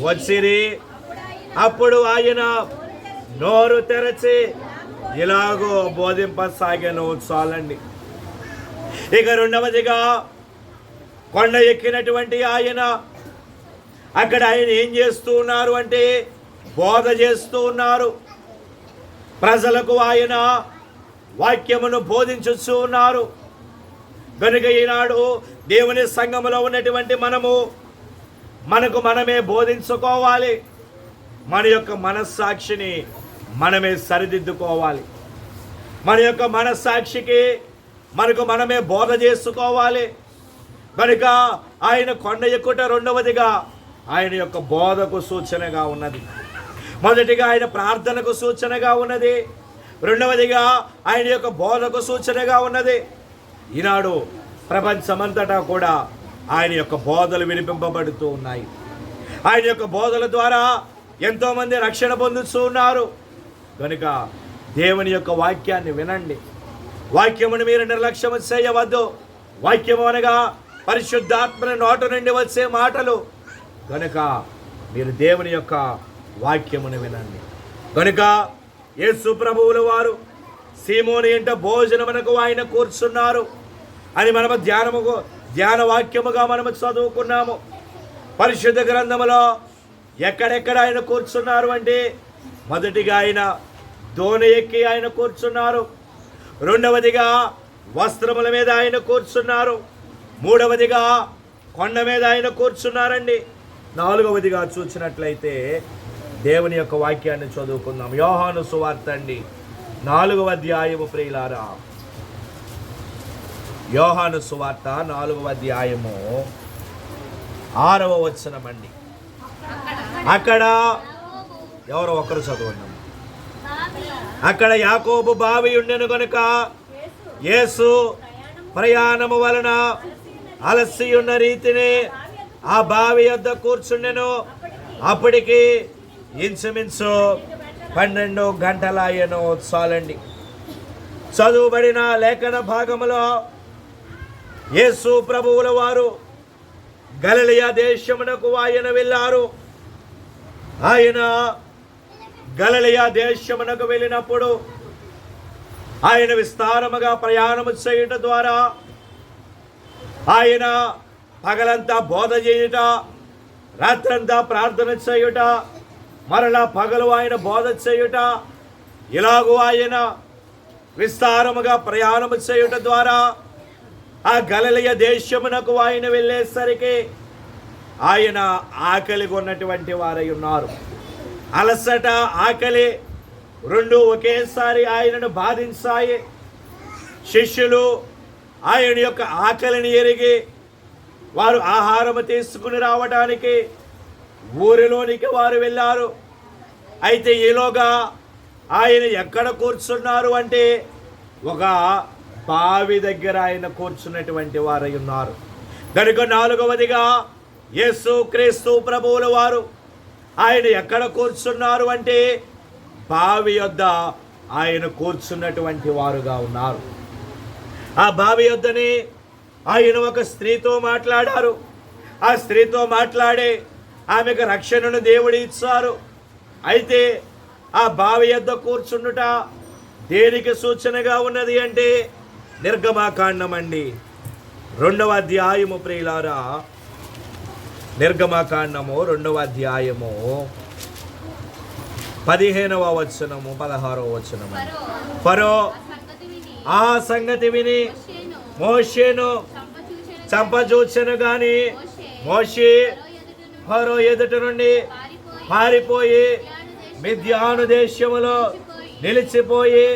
వచ్చిరి. అప్పుడు ఆయన నోరు తెరచి ఇలాగో బోధింపసాగాను. చాలండి. ఇక రెండవదిగా కొండ ఎక్కినటువంటి ఆయన అక్కడ ఆయన ఏం చేస్తూ ఉన్నారు అంటే బోధ చేస్తూ ఉన్నారు. ప్రజలకు ఆయన వాక్యమును బోధించుతూ ఉన్నారు. కనుక ఈనాడు దేవుని సంఘములో ఉన్నటువంటి మనకు మనమే బోధించుకోవాలి. మన యొక్క మనస్సాక్షిని మనమే సరిదిద్దుకోవాలి. మన యొక్క మనస్సాక్షికి మనకు మనమే బోధ చేసుకోవాలి. కనుక ఆయన కొండ ఎక్కుట రెండవదిగా ఆయన యొక్క బోధకు సూచనగా ఉన్నది. మొదటిగా ఆయన ప్రార్థనకు సూచనగా ఉన్నది. రెండవదిగా ఆయన యొక్క బోధకు సూచనగా ఉన్నది. ఈనాడు ప్రపంచమంతటా కూడా ఆయన యొక్క బోధలు వినిపింపబడుతూ ఉన్నాయి. ఆయన యొక్క బోధల ద్వారా ఎంతోమంది రక్షణ పొందుతూ ఉన్నారు. కనుక దేవుని యొక్క వాక్యాన్ని వినండి. వాక్యమును మీరు నిర్లక్ష్యం చేయవద్దు. వాక్యము అనగా పరిశుద్ధాత్మని నోట నుండి వచ్చే మాటలు. కనుక మీరు దేవుని యొక్క వాక్యమును వినండి. కనుక యేసు ప్రభువుల వారు సీమోని ఇంట భోజనమునకు ఆయన కూర్చున్నారు అని మనము ధ్యాన వాక్యముగా మనము చదువుకున్నాము. పరిశుద్ధ గ్రంథములో ఎక్కడెక్కడ ఆయన కూర్చున్నారు అంటే మొదటిగా ఆయన దోణి ఎక్కి ఆయన కూర్చున్నారు. రెండవదిగా వస్త్రముల మీద ఆయన కూర్చున్నారు. మూడవదిగా కొండ మీద ఆయన కూర్చున్నారండి. నాలుగవదిగా చూసినట్లయితే దేవుని యొక్క వాక్యాన్ని చదువుకుందాం. యోహాను సువార్త అండి 4వ అధ్యాయము. ప్రియులారా, యోహాను సువార్త 4వ అధ్యాయము 6వ వచనం అండి. అక్కడ ఎవరో ఒకరు చదవండి. అక్కడ యాకోబు బావి ఉండెను గనుక యేసు ప్రయాణము వలన అలసి ఉన్న రీతిని ఆ బావి వద్ద కూర్చుండెను. అప్పటికి ఇంచుమించు 12 గంటలాయను. చాలండి. చదువుబడిన లేఖన భాగములో యేసు ప్రభువుల వారు గలిలయ దేశమునకు ఆయన వెళ్ళారు. ఆయన గలిలయ దేశమునకు వెళ్ళినప్పుడు ఆయన విస్తారముగా ప్రయాణము చేయుట ద్వారా ఆయన పగలంతా బోధ చేయుట, రాత్రంతా ప్రార్థన చేయుట, మరలా పగలు ఆయన బోధ చేయుట, ఇలాగూ ఆయన విస్తారముగా ప్రయాణము చేయుట ద్వారా ఆ గలిలయ దేశమునకు ఆయన వెళ్ళేసరికి ఆయన ఆకలి కొన్నటువంటి వారై ఉన్నారు. అలసట, ఆకలి రెండు ఒకేసారి ఆయనను బాధించాయి. శిష్యులు ఆయన యొక్క ఆకలిని ఎరిగి వారు ఆహారము తీసుకుని రావడానికి ఊరిలోనికి వారు వెళ్ళారు. అయితే ఈలోగా ఆయన ఎక్కడ కూర్చున్నారు అంటే ఒక బావి దగ్గర ఆయన కూర్చున్నటువంటి వారై ఉన్నారు. కనుక 4వదిగా యేసు క్రీస్తు ప్రభువుల వారు ఆయన ఎక్కడ కూర్చున్నారు అంటే బావి యొద్ద ఆయన కూర్చున్నటువంటి వారుగా ఉన్నారు. ఆ బావి యొద్దనే ఆయన ఒక స్త్రీతో మాట్లాడారు. ఆ స్త్రీతో మాట్లాడే ఆమెకు రక్షణను దేవుడు ఇచ్చారు. అయితే ఆ బావి యొద్ద కూర్చుండుట దేనికి సూచనగా ఉన్నది అంటే నిర్గమాకాండం అండి, 2వ అధ్యాయము. ప్రియులారా, నిర్గమాకాండము 2వ అధ్యాయము 15వ వచనము 16వ వచనము. ఫరో ఆ సంగతి విని మోషేను చంపచూచెను గాని మోషే ఫరో ఎదుట నుండి పారిపోయి మిద్యాను దేశములో నిలిచిపోయి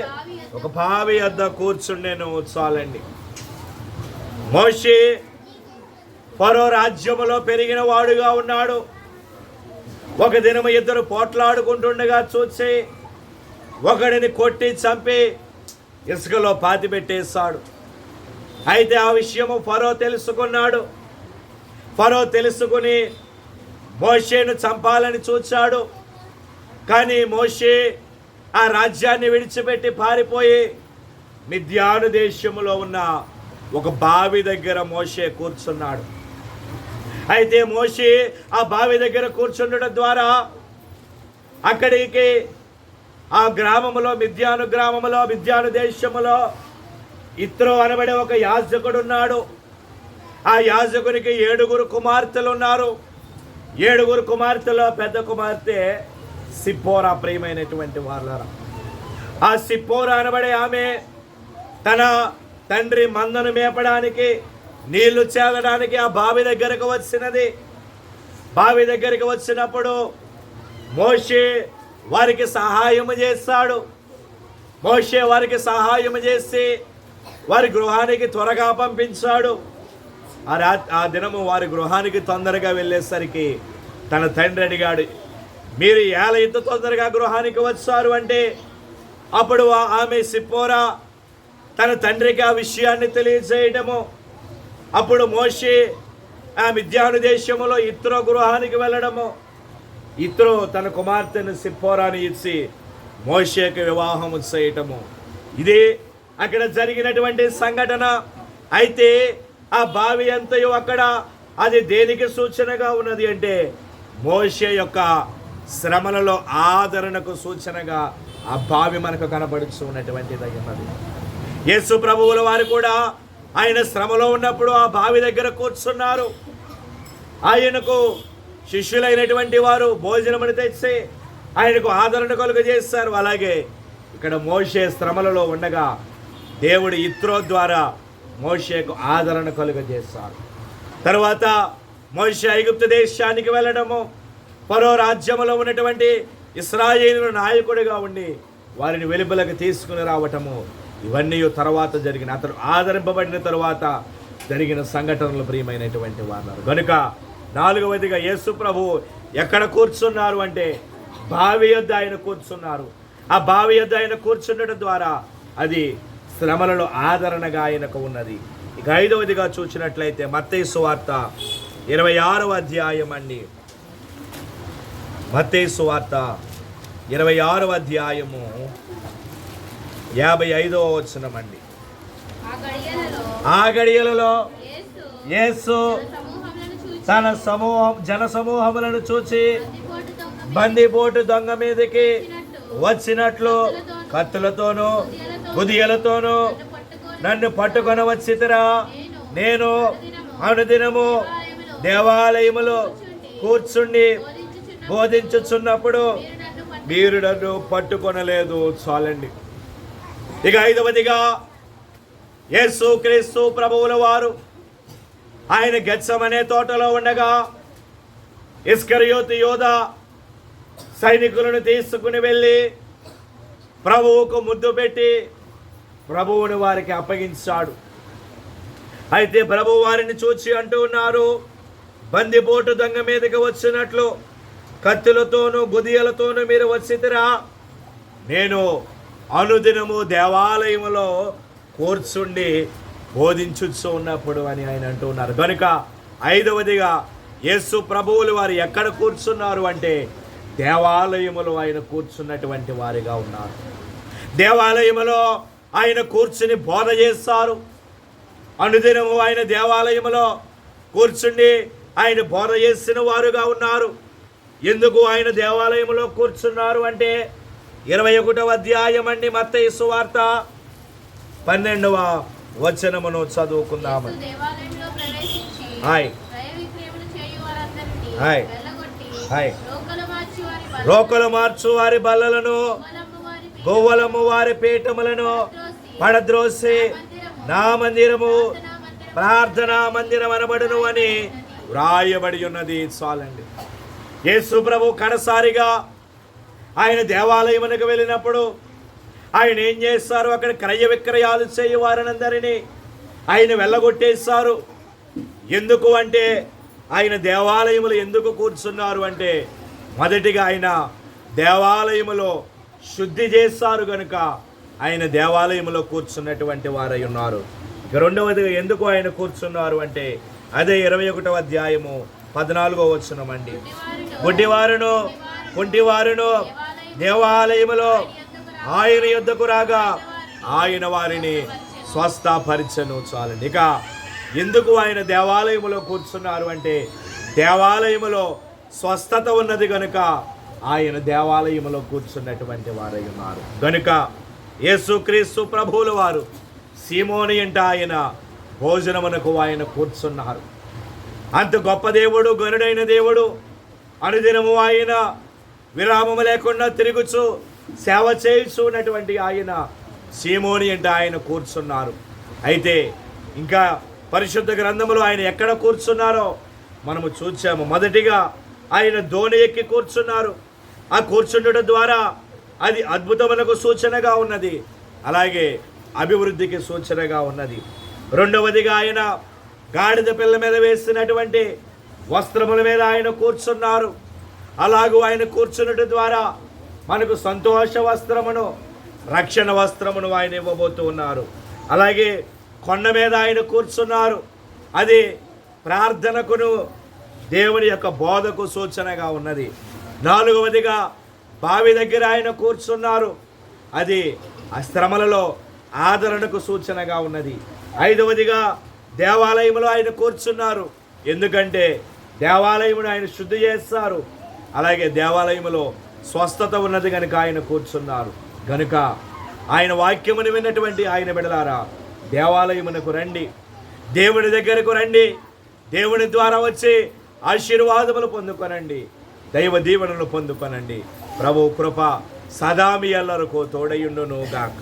ఒక బావి వద్ద కూర్చుండెను. చాలండి. మోషే ఫరో రాజ్యములో పెరిగిన వాడుగా ఉన్నాడు. ఒక దినము ఇద్దరు పోట్లాడుకుంటుండగా చూసి ఒకడిని కొట్టి చంపి ఇసుకలో పాతిపెట్టేశాడు. అయితే ఆ విషయము ఫరో తెలుసుకున్నాడు. ఫరో తెలుసుకుని మోషేను చంపాలని చూచాడు. కానీ మోషే ఆ రాజ్యాన్ని విడిచిపెట్టి పారిపోయి మిద్యాను దేశములో ఉన్న ఒక బావి దగ్గర మోషే కూర్చున్నాడు. అయితే మోషే ఆ బావి దగ్గర కూర్చుండడం ద్వారా అక్కడికి ఆ గ్రామములో మిద్యాను దేశములో ఇత్రో అనబడే ఒక యాజకుడు ఉన్నాడు. ఆ యాజకునికి 7 కుమార్తెలు ఉన్నారు. 7 కుమార్తెలో పెద్ద కుమార్తె సిప్పోరా. ప్రియమైనటువంటి వాళ్ళరా, ఆ సిప్పోరా అనబడే ఆమె తన తండ్రి మందను మేపడానికి నీళ్లు చేదడానికి ఆ బావి దగ్గరకు వచ్చినది. బావి దగ్గరికి వచ్చినప్పుడు మోషే వారికి సహాయము చేస్తాడు. మోషే వారికి సహాయం చేసి వారి గృహానికి త్వరగా పంపించాడు. ఆ దినము వారి గృహానికి తొందరగా వెళ్ళేసరికి తన తండ్రి అడిగాడు, మీరు ఎలా ఇంత తొందరగా గృహానికి వచ్చారు అంటే అప్పుడు ఆమె సిప్పోరా తన తండ్రికి ఆ విషయాన్ని తెలియజేయడము. అప్పుడు మోషే ఆ మిద్యాను దేశములో ఇత్రో గృహానికి వెళ్ళడము. ఇత్రో తన కుమార్తెను సిప్పోరాని ఇచ్చి మోషేకి వివాహము చేయటము. ఇది అక్కడ జరిగినటువంటి సంఘటన. అయితే ఆ బావి అంతయు అక్కడ అది దేనికి సూచనగా ఉన్నది అంటే మోషే యొక్క శ్రమలలో ఆదరణకు సూచనగా ఆ బావి మనకు కనబడుతూ ఉన్నటువంటిది ఉన్నది. యేసు ప్రభువుల వారు కూడా ఆయన శ్రమలో ఉన్నప్పుడు ఆ బావి దగ్గర కూర్చున్నారు. ఆయనకు శిష్యులైనటువంటి వారు భోజనమును తెచ్చి ఆయనకు ఆదరణ కలుగజేస్తారు. అలాగే ఇక్కడ మోషే శ్రమలలో ఉండగా దేవుడు ఇత్రో ద్వారా మోషేకు ఆదరణ కలుగజేస్తారు. తర్వాత మోషే ఐగుప్తు దేశానికి వెళ్ళడము, ఫరో రాజ్యములో ఉన్నటువంటి ఇశ్రాయేలు నాయకుడిగా ఉండి వారిని వెలుపలకు తీసుకుని రావటము, ఇవన్నీ తర్వాత జరిగిన అతను ఆదరింపబడిన తరువాత జరిగిన సంఘటనలు ప్రియమైనటువంటి వారు. కనుక 4వదిగా యేసు ప్రభు ఎక్కడ కూర్చున్నారు అంటే బావి యొద్ద ఆయన కూర్చున్నారు. ఆ బావి యొద్ద ఆయన కూర్చుండటం ద్వారా అది శ్రమలలో ఆదరణగా ఆయనకు ఉన్నది. ఇక 5వదిగా చూసినట్లయితే మత్తయి సువార్త 26వ అధ్యాయం అండి. మత్తయి సువార్త 26వ అధ్యాయము 55వ వచనం అండి. ఆ గడియలలో యేసు తన జన సమూహములను చూచి బందిపోటు దొంగ మీదకి వచ్చినట్లు కత్తులతోనూ గుదియలతోనూ నన్ను పట్టుకొని వచ్చితిరా. నేను అనుదినము దేవాలయములో కూర్చుండి బోధించుచున్నప్పుడు మీరు నన్ను పట్టుకొనలేదు. చాలండి. ఇక 5వదిగా యేసు క్రీస్తు ప్రభువుల వారు ఆయన గెత్సెమనే తోటలో ఉండగా ఇస్కరియోతు యోధా సైనికులను తీసుకుని వెళ్ళి ప్రభువుకు ముద్దు పెట్టి ప్రభువుని వారికి అప్పగించాడు. అయితే ప్రభువు వారిని చూచి అంటూ ఉన్నారు, బందిపోటు దొంగ మీదకి వచ్చినట్లు కత్తులతోనూ గుదియలతోనూ మీరు వచ్చితిరా. నేను అనుదినము దేవాలయములో కూర్చుండి బోధించుచు ఉన్నప్పుడు అని ఆయన అంటూ ఉన్నారు. కనుక 5వదిగా యేసు ప్రభువులు వారు ఎక్కడ కూర్చున్నారు అంటే దేవాలయములో ఆయన కూర్చున్నటువంటి వారిగా ఉన్నారు. దేవాలయములో ఆయన కూర్చుని బోధ చేస్తారు. అనుదినము ఆయన దేవాలయములో కూర్చుండి ఆయన బోధ చేసిన వారుగా ఉన్నారు. ఎందుకు ఆయన దేవాలయంలో కూర్చున్నారు అంటే 21వ అధ్యాయం అండి మత్తయి సువార్త 12వ వచనమును చదువుకుందామని. రోకలు మార్చు వారి బల్లలను గొవ్వలము వారి పీఠములను పడద్రోసి నా మందిరము ప్రార్థనా మందిరం అనబడును అని వ్రాయబడి ఉన్నది. చాలండి. యేసు ప్రభు కడసారిగా ఆయన దేవాలయమునకు వెళ్ళినప్పుడు ఆయన ఏం చేస్తారు? అక్కడ క్రయ విక్రయాలు చేయవారనందరినీ ఆయన వెళ్ళగొట్టేస్తారు. ఎందుకు అంటే ఆయన దేవాలయములు ఎందుకు కూర్చున్నారు అంటే మొదటిగా ఆయన దేవాలయములో శుద్ధి చేస్తారు కనుక ఆయన దేవాలయములో కూర్చున్నటువంటి వారై ఉన్నారు. ఇక 2వదిగా ఎందుకు ఆయన కూర్చున్నారు అంటే అదే 21వ అధ్యాయము 14వ వచనం అండి. గుడ్డివారును కుంటివారును దేవాలయములో ఆయన యొద్దకు రాగా ఆయన వారిని స్వస్థపరిచెను. చాలండి. ఇక ఎందుకు ఆయన దేవాలయములో కూర్చున్నారు అంటే దేవాలయములో స్వస్థత ఉన్నది కనుక ఆయన దేవాలయములో కూర్చున్నటువంటి వారై ఉన్నారు. కనుక యేసుక్రీస్తు ప్రభువుల వారు సీమోని అంట ఆయన భోజనమునకు ఆయన కూర్చున్నారు. అంత గొప్ప దేవుడు, గనుడైన దేవుడు, అనుదినము ఆయన విరామము లేకుండా తిరుగుచు సేవ చేయుచున్నటువంటి ఆయన సీమోని అంటే ఆయన కూర్చున్నారు. అయితే ఇంకా పరిశుద్ధ గ్రంథములో ఆయన ఎక్కడ కూర్చున్నారో మనము చూచాము. మొదటిగా ఆయన దోణి ఎక్కి కూర్చున్నారు. ఆ కూర్చుండడం ద్వారా అది అద్భుతములకు సూచనగా ఉన్నది, అలాగే అభివృద్ధికి సూచనగా ఉన్నది. 2వదిగా ఆయన గాడిద పిల్ల మీద వేసినటువంటి వస్త్రముల మీద ఆయన కూర్చున్నారు. అలాగూ ఆయన కూర్చున్నట్టు ద్వారా మనకు సంతోష వస్త్రమును, రక్షణ వస్త్రమును ఆయన ఇవ్వబోతూ ఉన్నారు. అలాగే కొండ మీద ఆయన కూర్చున్నారు. అది ప్రార్థనకును దేవుని యొక్క బోధకు సూచనగా ఉన్నది. 4వదిగా బావి దగ్గర ఆయన కూర్చున్నారు. అది ఆ శ్రమలలో ఆదరణకు సూచనగా ఉన్నది. 5వదిగా దేవాలయంలో ఆయన కూర్చున్నారు. ఎందుకంటే దేవాలయమును ఆయన శుద్ధి చేస్తారు. అలాగే దేవాలయంలో స్వస్థత ఉన్నది కనుక ఆయన కూర్చున్నారు. కనుక ఆయన వాక్యమును విన్నటువంటి ఆయన బిడ్డలారా, దేవాలయమునకు రండి, దేవుని దగ్గరకు రండి, దేవుని ద్వారా వచ్చి ఆశీర్వాదములు పొందుకొనండి, దైవ దీవెనలు పొందుకొనండి. ప్రభు కృప సదా మీ ఎల్లరకు తోడయుండును గాక.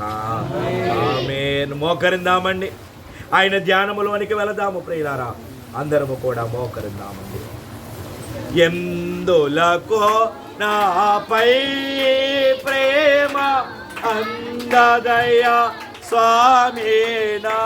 ఆమేన్. మోకరిందామండి, ఆయన ధ్యానములోనికి వెళదాము ప్రియులారా. అందరము కూడా మోకరిందామండి. ఎందులకో నాపై ప్రేమ అందదయ స్వామి నా